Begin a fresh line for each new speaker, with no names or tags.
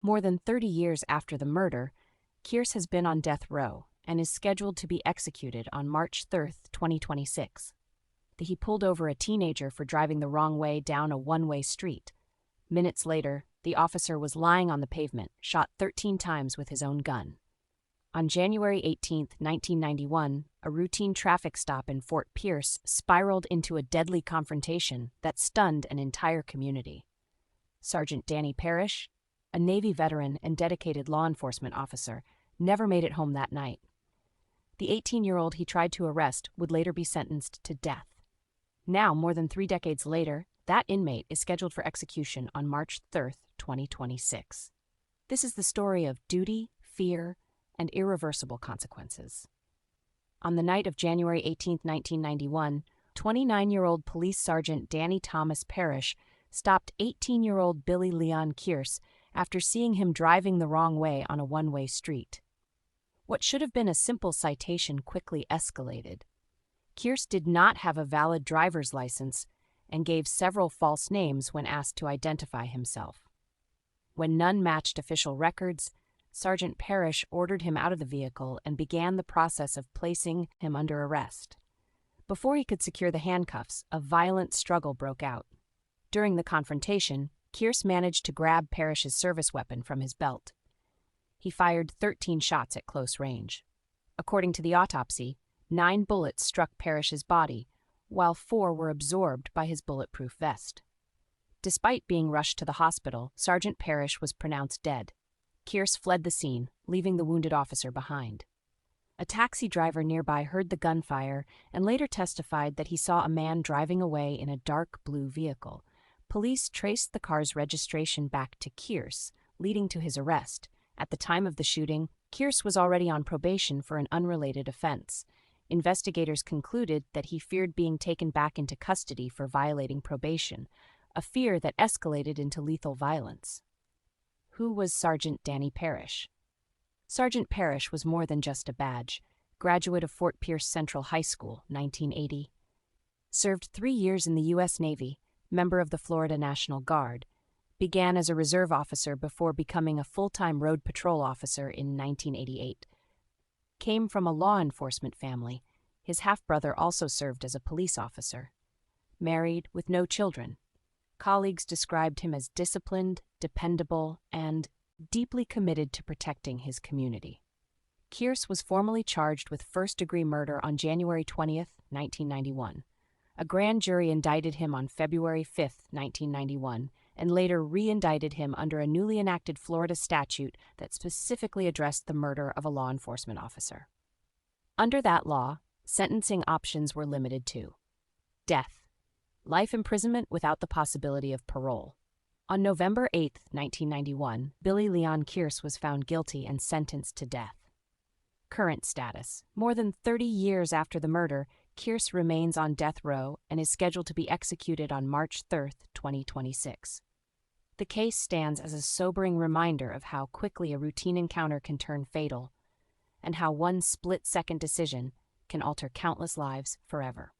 More than 30 years after the murder, Kearse has been on death row and is scheduled to be executed on March 3, 2026. He pulled over a teenager for driving the wrong way down a one-way street. Minutes later, the officer was lying on the pavement, shot 13 times with his own gun. On January 18, 1991, a routine traffic stop in Fort Pierce spiraled into a deadly confrontation that stunned an entire community. Sergeant Danny Parrish, a Navy veteran and dedicated law enforcement officer, never made it home that night. The 18-year-old he tried to arrest would later be sentenced to death. Now, more than 3 decades later, that inmate is scheduled for execution on March 3, 2026. This is the story of duty, fear, and irreversible consequences. On the night of January 18, 1991, 29-year-old Police Sergeant Danny Thomas Parrish stopped 18-year-old Billy Leon Kearse after seeing him driving the wrong way on a one-way street. What should have been a simple citation quickly escalated. Kearse did not have a valid driver's license and gave several false names when asked to identify himself. When none matched official records, Sergeant Parrish ordered him out of the vehicle and began the process of placing him under arrest. Before he could secure the handcuffs, a violent struggle broke out. During the confrontation, Kearse managed to grab Parrish's service weapon from his belt. He fired 13 shots at close range. According to the autopsy, 9 bullets struck Parrish's body, while 4 were absorbed by his bulletproof vest. Despite being rushed to the hospital, Sergeant Parrish was pronounced dead. Kearse fled the scene, leaving the wounded officer behind. A taxi driver nearby heard the gunfire and later testified that he saw a man driving away in a dark blue vehicle. Police traced the car's registration back to Kearse, leading to his arrest. At the time of the shooting, Kearse was already on probation for an unrelated offense. Investigators concluded that he feared being taken back into custody for violating probation, a fear that escalated into lethal violence. Who was Sergeant Danny Parrish? Sergeant Parrish was more than just a badge. Graduate of Fort Pierce Central High School, 1980. Served 3 years in the U.S. Navy, member of the Florida National Guard. Began as a reserve officer before becoming a full-time road patrol officer in 1988. Came from a law enforcement family. His half-brother also served as a police officer. Married with no children. Colleagues described him as disciplined, dependable, and deeply committed to protecting his community. Kearse was formally charged with first-degree murder on January 20, 1991. A grand jury indicted him on February 5, 1991, and later re-indicted him under a newly enacted Florida statute that specifically addressed the murder of a law enforcement officer. Under that law, sentencing options were limited to death, life imprisonment without the possibility of parole. On November 8, 1991, Billy Leon Kearse was found guilty and sentenced to death. Current status: more than 30 years after the murder, Kearse remains on death row and is scheduled to be executed on March 3, 2026. The case stands as a sobering reminder of how quickly a routine encounter can turn fatal, and how one split-second decision can alter countless lives forever.